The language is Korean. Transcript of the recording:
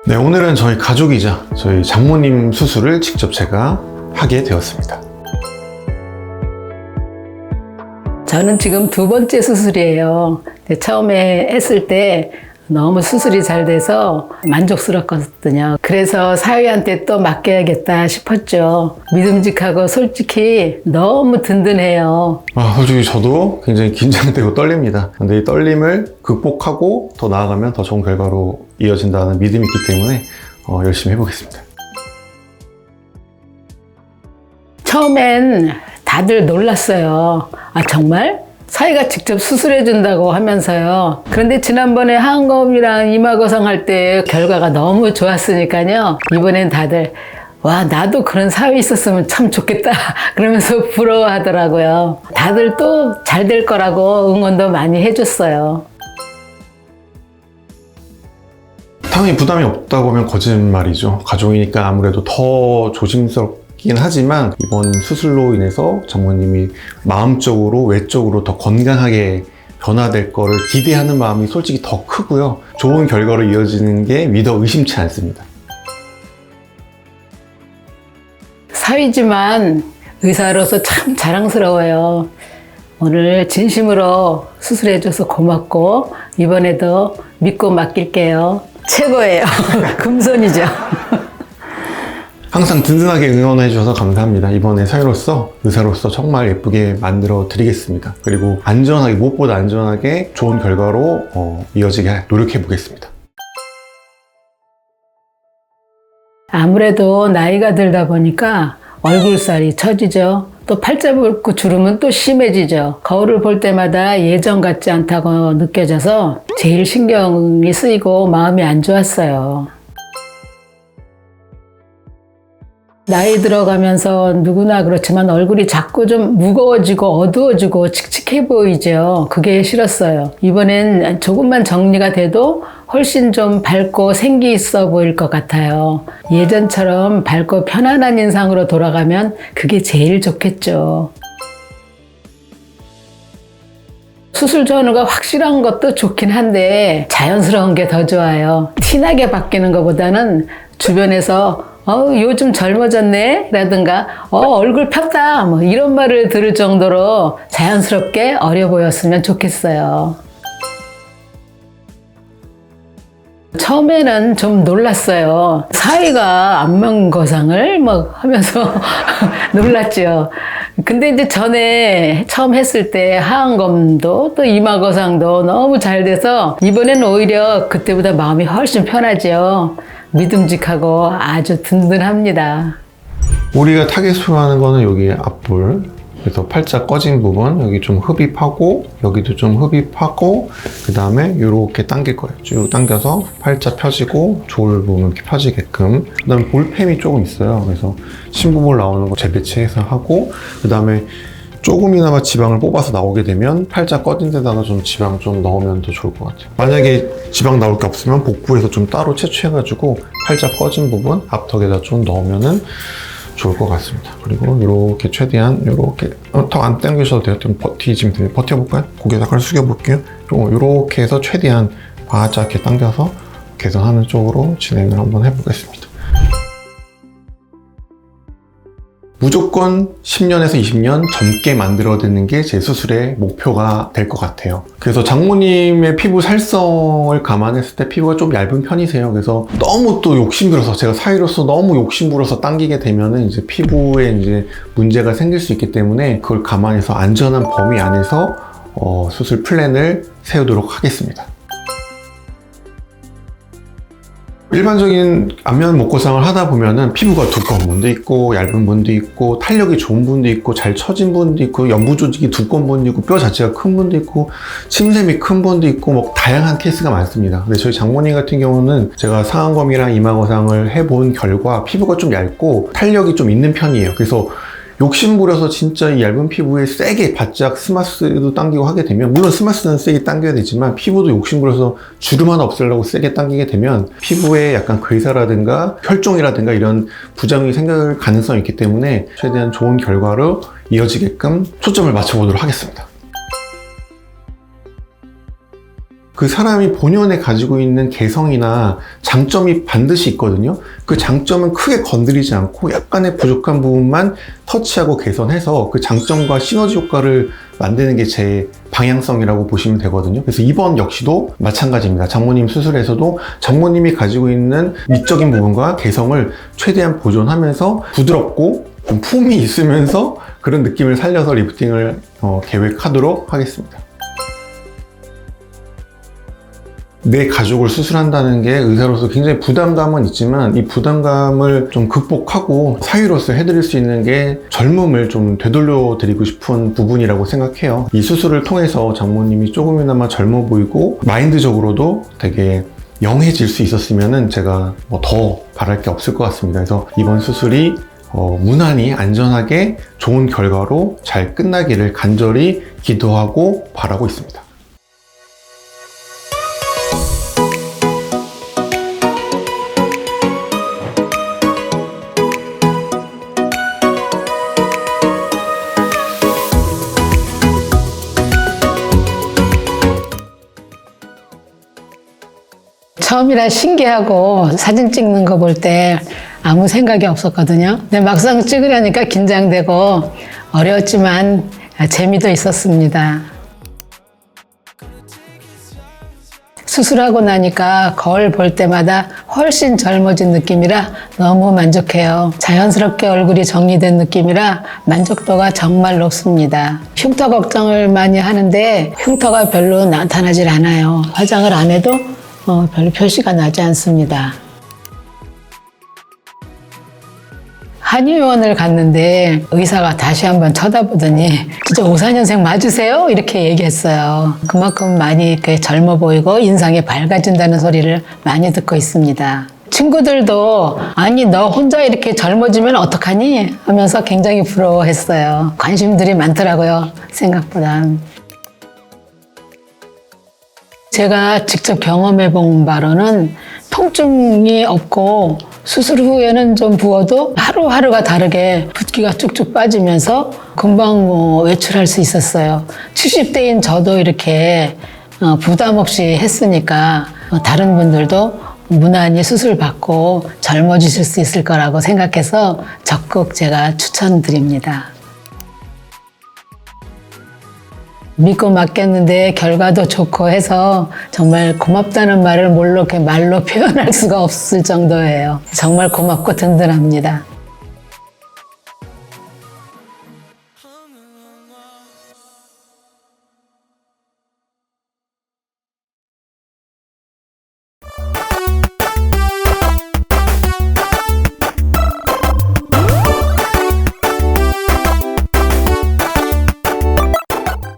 네, 오늘은 저희 가족이자 저희 장모님 수술을 직접 제가 하게 되었습니다. 저는 지금 두 번째 수술이에요. 처음에 했을 때 너무 수술이 잘 돼서 만족스럽거든요. 그래서 사위한테 또 맡겨야겠다 싶었죠. 믿음직하고 솔직히 너무 든든해요. 솔직히 저도 굉장히 긴장되고 떨립니다. 근데 이 떨림을 극복하고 더 나아가면 더 좋은 결과로 이어진다는 믿음이 있기 때문에 열심히 해보겠습니다. 처음엔 다들 놀랐어요. 정말? 사위가 직접 수술해준다고 하면서요. 그런데 지난번에 항검이랑 이마거상 할 때 결과가 너무 좋았으니까요. 이번엔 다들 와, 나도 그런 사위 있었으면 참 좋겠다 그러면서 부러워하더라고요. 다들 또 잘 될 거라고 응원도 많이 해줬어요. 당연히 부담이 없다고 하면 거짓말이죠. 가족이니까 아무래도 더 조심스럽긴 하지만 이번 수술로 인해서 장모님이 마음적으로 외적으로 더 건강하게 변화될 거를 기대하는 마음이 솔직히 더 크고요. 좋은 결과로 이어지는 게 믿어 의심치 않습니다. 사위지만 의사로서 참 자랑스러워요. 오늘 진심으로 수술해줘서 고맙고 이번에도 믿고 맡길게요. 최고예요. 금손이죠. 항상 든든하게 응원해 주셔서 감사합니다. 이번에 사위로서, 의사로서 정말 예쁘게 만들어 드리겠습니다. 그리고 안전하게, 무엇보다 안전하게 좋은 결과로 이어지게 노력해 보겠습니다. 아무래도 나이가 들다 보니까 얼굴살이 처지죠. 또 팔자 붉고 주름은 또 심해지죠. 거울을 볼 때마다 예전 같지 않다고 느껴져서 제일 신경이 쓰이고 마음이 안 좋았어요. 나이 들어가면서 누구나 그렇지만 얼굴이 자꾸 좀 무거워지고 어두워지고 칙칙해 보이죠. 그게 싫었어요. 이번엔 조금만 정리가 돼도 훨씬 좀 밝고 생기 있어 보일 것 같아요. 예전처럼 밝고 편안한 인상으로 돌아가면 그게 제일 좋겠죠. 수술 전후가 확실한 것도 좋긴 한데 자연스러운 게 더 좋아요. 티나게 바뀌는 것보다는 주변에서 요즘 젊어졌네? 라든가, 얼굴 폈다! 뭐 이런 말을 들을 정도로 자연스럽게 어려 보였으면 좋겠어요. 처음에는 좀 놀랐어요. 사위가 안면거상을 막 하면서 놀랐죠. 근데 이제 전에 처음 했을 때 하안검도 또 이마거상도 너무 잘 돼서 이번에는 오히려 그때보다 마음이 훨씬 편하죠. 믿음직하고 아주 든든합니다. 우리가 타겟으로 거는 여기 앞볼, 그래서 팔자 꺼진 부분 여기 좀 흡입하고 여기도 좀 흡입하고 그 다음에 이렇게 당길 거예요. 쭉 당겨서 팔자 펴지고 조울 부분 이렇게 펴지게끔. 그 다음에 볼펜이 조금 있어요. 그래서 신부볼 나오는 거 재배치해서 하고 그 다음에 조금이나마 지방을 뽑아서 나오게 되면 팔자 꺼진 데다가 좀 지방 좀 넣으면 더 좋을 것 같아요. 만약에 지방 나올 게 없으면 복부에서 좀 따로 채취해가지고 팔자 꺼진 부분 앞턱에다 좀 넣으면은 좋을 것 같습니다. 그리고 이렇게 최대한 이렇게 턱 안 당기셔도 돼요. 좀 버티시면 돼요. 버텨볼까요? 고개 약간 숙여볼게요. 이렇게 해서 최대한 바짝 이렇게 당겨서 개선하는 쪽으로 진행을 한번 해보겠습니다. 무조건 10년에서 20년 젊게 만들어내는 게 제 수술의 목표가 될 것 같아요. 그래서 장모님의 피부 살성을 감안했을 때 피부가 좀 얇은 편이세요. 그래서 너무 또 욕심부려서 제가 사위로서 너무 욕심부려서 당기게 되면은 이제 피부에 이제 문제가 생길 수 있기 때문에 그걸 감안해서 안전한 범위 안에서 수술 플랜을 세우도록 하겠습니다. 일반적인 안면 목거상을 하다 보면은 피부가 두꺼운 분도 있고 얇은 분도 있고 탄력이 좋은 분도 있고 잘 처진 분도 있고 연부 조직이 두꺼운 분도 있고 뼈 자체가 큰 분도 있고 침샘이 큰 분도 있고 뭐 다양한 케이스가 많습니다. 근데 저희 장모님 같은 경우는 제가 상안검이랑 이마거상을 해본 결과 피부가 좀 얇고 탄력이 좀 있는 편이에요. 그래서 욕심부려서 진짜 이 얇은 피부에 세게 바짝 스마스도 당기고 하게 되면, 물론 스마스는 세게 당겨야 되지만 피부도 욕심부려서 주름 하나 없애려고 세게 당기게 되면 피부에 약간 괴사라든가 혈종이라든가 이런 부작용이 생길 가능성이 있기 때문에 최대한 좋은 결과로 이어지게끔 초점을 맞춰보도록 하겠습니다. 그 사람이 본연에 가지고 있는 개성이나 장점이 반드시 있거든요. 그 장점은 크게 건드리지 않고 약간의 부족한 부분만 터치하고 개선해서 그 장점과 시너지 효과를 만드는 게 제 방향성이라고 보시면 되거든요. 그래서 이번 역시도 마찬가지입니다. 장모님 수술에서도 장모님이 가지고 있는 미적인 부분과 개성을 최대한 보존하면서 부드럽고 좀 품이 있으면서 그런 느낌을 살려서 리프팅을 계획하도록 하겠습니다. 내 가족을 수술한다는 게 의사로서 굉장히 부담감은 있지만 이 부담감을 좀 극복하고 사위로서 해드릴 수 있는 게 젊음을 좀 되돌려 드리고 싶은 부분이라고 생각해요. 이 수술을 통해서 장모님이 조금이나마 젊어 보이고 마인드적으로도 되게 영해질 수 있었으면 제가 뭐 더 바랄 게 없을 것 같습니다. 그래서 이번 수술이 무난히 안전하게 좋은 결과로 잘 끝나기를 간절히 기도하고 바라고 있습니다. 처음이라 신기하고 사진 찍는 거 볼 때 아무 생각이 없었거든요. 근데 막상 찍으려니까 긴장되고 어려웠지만 재미도 있었습니다. 수술하고 나니까 거울 볼 때마다 훨씬 젊어진 느낌이라 너무 만족해요. 자연스럽게 얼굴이 정리된 느낌이라 만족도가 정말 높습니다. 흉터 걱정을 많이 하는데 흉터가 별로 나타나질 않아요. 화장을 안 해도 별로 표시가 나지 않습니다. 한의원을 갔는데 의사가 다시 한번 쳐다보더니 진짜 54년생 맞으세요? 이렇게 얘기했어요. 그만큼 많이 젊어 보이고 인상이 밝아진다는 소리를 많이 듣고 있습니다. 친구들도 아니 너 혼자 이렇게 젊어지면 어떡하니? 하면서 굉장히 부러워했어요. 관심들이 많더라고요. 생각보다. 제가 직접 경험해 본 바로는 통증이 없고 수술 후에는 좀 부어도 하루하루가 다르게 붓기가 쭉쭉 빠지면서 금방 외출할 수 있었어요. 70대인 저도 이렇게 부담 없이 했으니까 다른 분들도 무난히 수술 받고 젊어지실 수 있을 거라고 생각해서 적극 제가 추천드립니다. 믿고 맡겼는데 결과도 좋고 해서 정말 고맙다는 말을 말로 표현할 수가 없을 정도예요. 정말 고맙고 든든합니다.